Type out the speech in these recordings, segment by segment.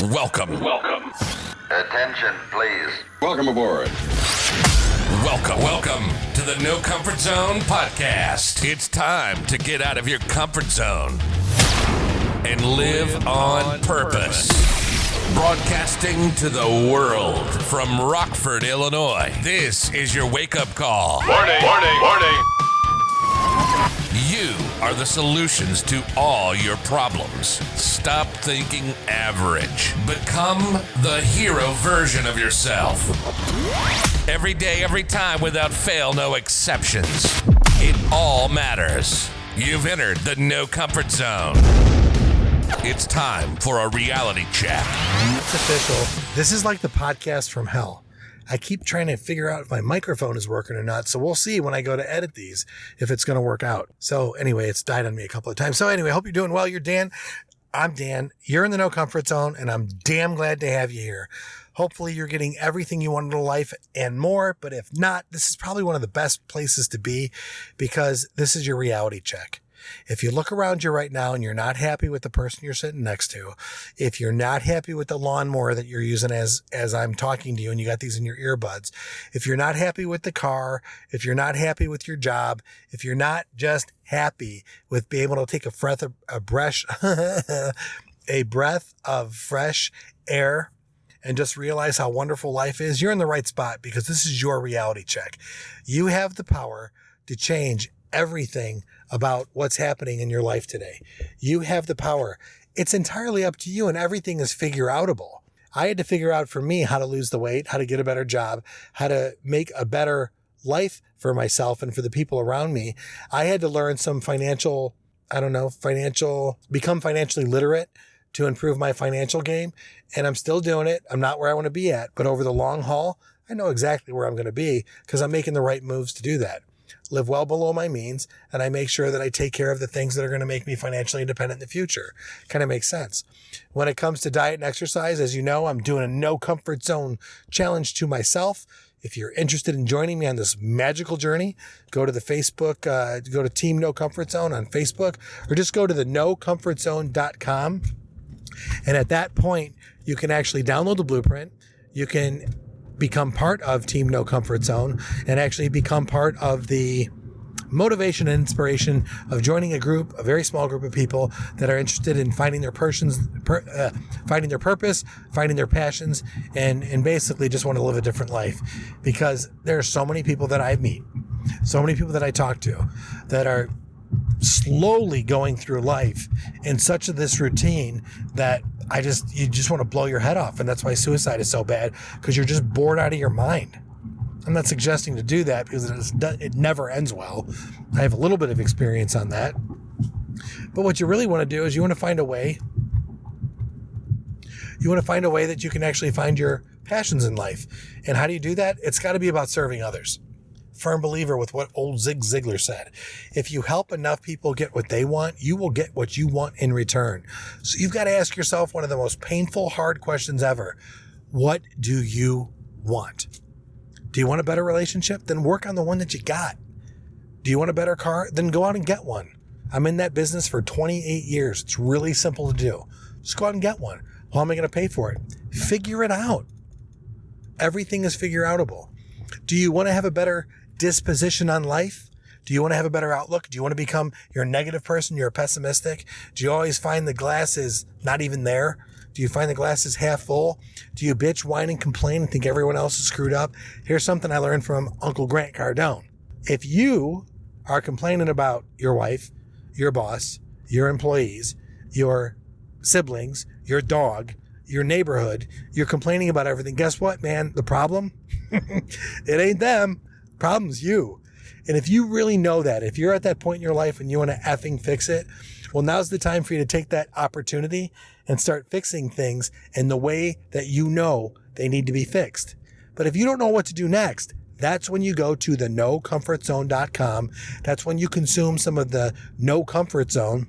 Welcome. Attention, please. Welcome aboard. Welcome to the No Comfort Zone podcast. It's time to get out of your comfort zone and live on purpose. Broadcasting to the world from Rockford, Illinois. This is your wake-up call. Warning. You are the solutions to all your problems. Stop thinking average. Become the hero version of yourself. Every day, every time, without fail, no exceptions. It all matters. You've entered the No Comfort Zone. It's time for a reality check. It's official. This is like the podcast from hell. I keep trying to figure out if my microphone is working or not. So we'll see when I go to edit these if it's going to work out. So anyway, it's died on me a couple of times. So anyway, I hope you're doing well. You're Dan. I'm Dan. You're in the No Comfort Zone, and I'm damn glad to have you here. Hopefully you're getting everything you want in life and more. But if not, this is probably one of the best places to be because this is your reality check. If you look around you right now and you're not happy with the person you're sitting next to, if you're not happy with the lawnmower that you're using as I'm talking to you and you got these in your earbuds, if you're not happy with the car, if you're not happy with your job, if you're not just happy with being able to take a breath of fresh air and just realize how wonderful life is, you're in the right spot because this is your reality check. You have the power to change everything about what's happening in your life today. You have the power. It's entirely up to you and everything is figure outable. I had to figure out for me how to lose the weight, how to get a better job, how to make a better life for myself and for the people around me. I had to learn some become financially literate to improve my financial game. And I'm still doing it. I'm not where I want to be at, but over the long haul, I know exactly where I'm going to be because I'm making the right moves to do that. Live well below my means, and I make sure that I take care of the things that are going to make me financially independent in the future. Kind of makes sense. When it comes to diet and exercise, as you know, I'm doing a No Comfort Zone challenge to myself. If you're interested in joining me on this magical journey, go to the Facebook, go to Team No Comfort Zone on Facebook, or just go to the NoComfortZone.com. And at that point, you can actually download the blueprint. You can become part of Team No Comfort Zone and actually become part of the motivation and inspiration of joining a very small group of people that are interested in finding their purpose, finding their passions, and basically just want to live a different life. Because there are so many people that I meet, so many people that I talk to that are slowly going through life in such this routine that you just want to blow your head off. And that's why suicide is so bad, because you're just bored out of your mind. I'm not suggesting to do that because it never ends well. I have a little bit of experience on that. But what you really want to do is you want to find a way that you can actually find your passions in life. And how do you do that? It's got to be about serving others. Firm believer with what old Zig Ziglar said. If you help enough people get what they want, you will get what you want in return. So you've got to ask yourself one of the most painful, hard questions ever. What do you want? Do you want a better relationship? Then work on the one that you got. Do you want a better car? Then go out and get one. I'm in that business for 28 years. It's really simple to do. Just go out and get one. How am I going to pay for it? Figure it out. Everything is figure outable. Do you want to have a better disposition on life? Do you want to have a better outlook? Do you want to become your negative person? You're pessimistic? Do you always find the glass is not even there? Do you find the glass is half full? Do you bitch, whine, and complain and think everyone else is screwed up? Here's something I learned from Uncle Grant Cardone. If you are complaining about your wife, your boss, your employees, your siblings, your dog, your neighborhood, you're complaining about everything, guess what, man? The problem? It ain't them. Problem's you. And if you really know that, if you're at that point in your life and you want to effing fix it, well, now's the time for you to take that opportunity and start fixing things in the way that you know they need to be fixed. But if you don't know what to do next, that's when you go to the NoComfortZone.com. That's when you consume some of the No Comfort Zone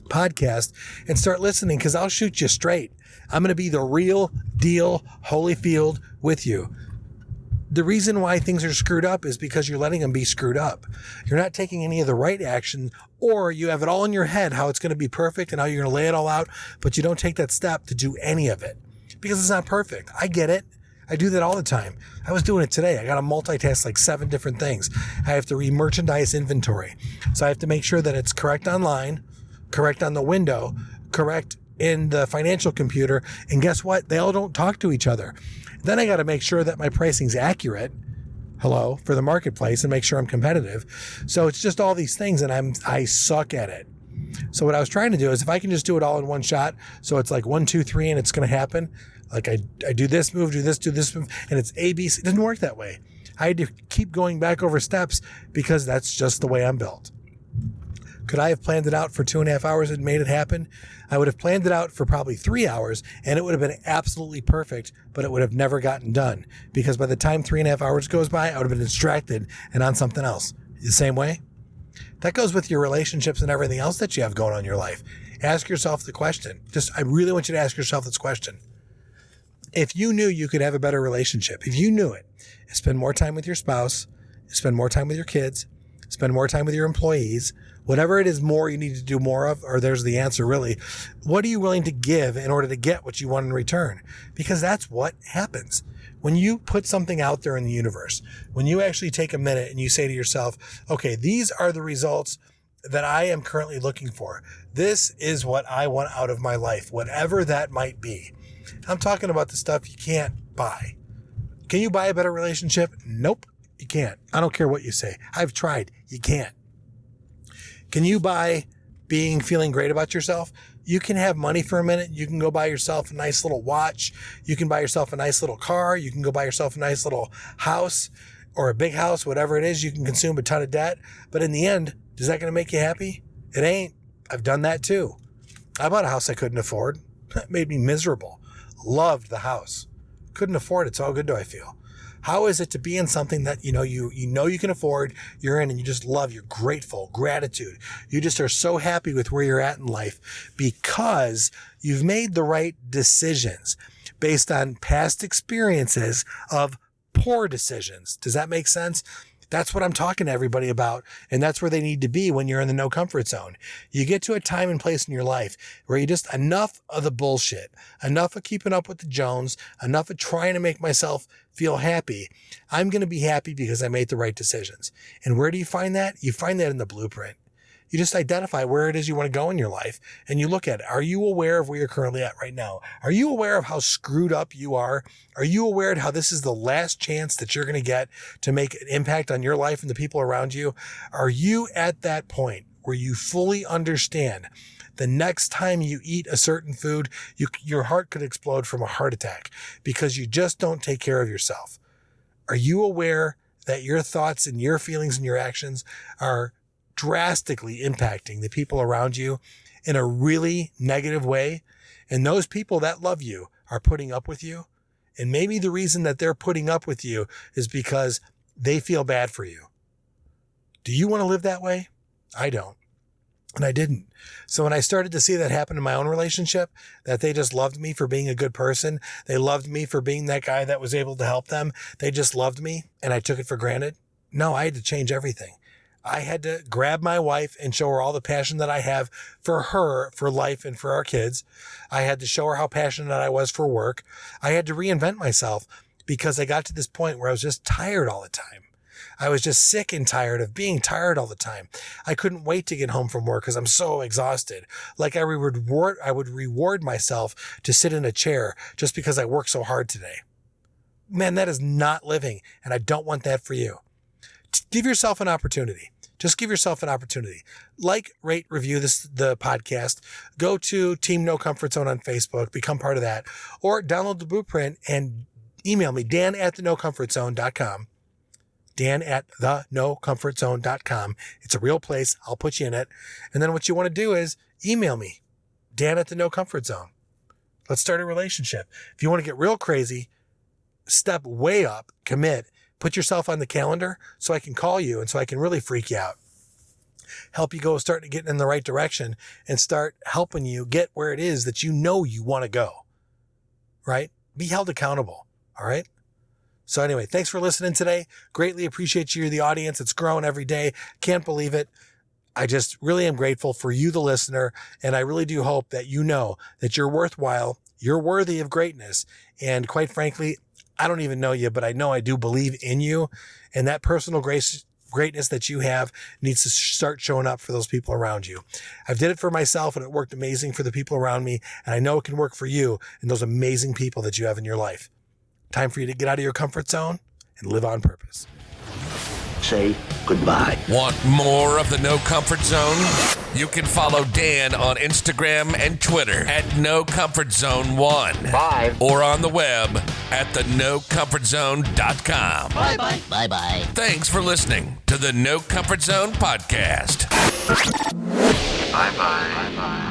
podcast and start listening, because I'll shoot you straight. I'm going to be the real deal Holyfield with you. The reason why things are screwed up is because you're letting them be screwed up. You're not taking any of the right action, or you have it all in your head how it's going to be perfect and how you're going to lay it all out, but you don't take that step to do any of it because it's not perfect. I get it. I do that all the time. I was doing it today. I got to multitask like 7 different things. I have to re-merchandise inventory. So I have to make sure that it's correct online, correct on the window, correct in the financial computer. And guess what? They all don't talk to each other. Then I got to make sure that my pricing's accurate, for the marketplace, and make sure I'm competitive. So it's just all these things, and I suck at it. So what I was trying to do is if I can just do it all in one shot, so it's like 1, 2, 3, and it's going to happen. Like I do this move, do this move, and it's A, B, C. It doesn't work that way. I had to keep going back over steps because that's just the way I'm built. Could I have planned it out for 2.5 hours and made it happen? I would have planned it out for probably 3 hours, and it would have been absolutely perfect, but it would have never gotten done because by the time 3.5 hours goes by, I would have been distracted and on something else. The same way? That goes with your relationships and everything else that you have going on in your life. Ask yourself the question. I really want you to ask yourself this question. If you knew you could have a better relationship, if you knew it, spend more time with your spouse, spend more time with your kids, spend more time with your employees, whatever it is more you need to do more of, or there's the answer really, what are you willing to give in order to get what you want in return? Because that's what happens. When you put something out there in the universe, when you actually take a minute and you say to yourself, okay, these are the results that I am currently looking for. This is what I want out of my life, whatever that might be. I'm talking about the stuff you can't buy. Can you buy a better relationship? Nope, you can't. I don't care what you say. I've tried. You can't. Can you buy feeling great about yourself? You can have money for a minute. You can go buy yourself a nice little watch. You can buy yourself a nice little car. You can go buy yourself a nice little house or a big house, whatever it is. You can consume a ton of debt. But in the end, is that going to make you happy? It ain't. I've done that too. I bought a house I couldn't afford. That made me miserable. Loved the house. Couldn't afford it. So how good do I feel? How is it to be in something that you know you can afford, you're in, and you just love, you're grateful, gratitude. You just are so happy with where you're at in life because you've made the right decisions based on past experiences of poor decisions. Does that make sense? That's what I'm talking to everybody about. And that's where they need to be when you're in the no comfort zone. You get to a time and place in your life where you just enough of the bullshit, enough of keeping up with the Jones, enough of trying to make myself feel happy. I'm going to be happy because I made the right decisions. And where do you find that? You find that in the blueprint. You just identify where it is you want to go in your life and you look at it. Are you aware of where you're currently at right now? Are you aware of how screwed up you are? Are you aware of how this is the last chance that you're going to get to make an impact on your life and the people around you? Are you at that point where you fully understand the next time you eat a certain food, your heart could explode from a heart attack because you just don't take care of yourself? Are you aware that your thoughts and your feelings and your actions are drastically impacting the people around you in a really negative way? And those people that love you are putting up with you. And maybe the reason that they're putting up with you is because they feel bad for you. Do you want to live that way? I don't. And I didn't. So when I started to see that happen in my own relationship, that they just loved me for being a good person, they loved me for being that guy that was able to help them, they just loved me, and I took it for granted. No, I had to change everything. I had to grab my wife and show her all the passion that I have for her, for life, and for our kids. I had to show her how passionate I was for work. I had to reinvent myself because I got to this point where I was just tired all the time. I was just sick and tired of being tired all the time. I couldn't wait to get home from work because I'm so exhausted. Like I would reward myself to sit in a chair just because I worked so hard today. Man, that is not living, and I don't want that for you. Give yourself an opportunity. Just give yourself an opportunity. Like, rate, review the podcast. Go to Team No Comfort Zone on Facebook. Become part of that. Or download the blueprint and email me, dan@thenocomfortzone.com. dan@thenocomfortzone.com. It's a real place. I'll put you in it. And then what you want to do is email me, dan@thenocomfortzone. Let's start a relationship. If you want to get real crazy, step way up, commit. Put yourself on the calendar so I can call you and so I can really freak you out. Help you go start to get in the right direction and start helping you get where it is that you know you want to go. Right? Be held accountable. All right? So anyway, thanks for listening today. Greatly appreciate you, the audience. It's growing every day. Can't believe it. I just really am grateful for you, the listener. And I really do hope that you know that you're worthwhile. You're worthy of greatness. And quite frankly, I don't even know you, but I know I do believe in you. And that personal greatness that you have needs to start showing up for those people around you. I've did it for myself and it worked amazing for the people around me. And I know it can work for you and those amazing people that you have in your life. Time for you to get out of your comfort zone and live on purpose. Say goodbye. Want more of the No Comfort Zone? You can follow Dan on Instagram and Twitter at NoComfortZone1. Bye. Or on the web at thenocomfortzone.com. Bye-bye. Bye-bye. Thanks for listening to the No Comfort Zone podcast. Bye-bye. Bye-bye.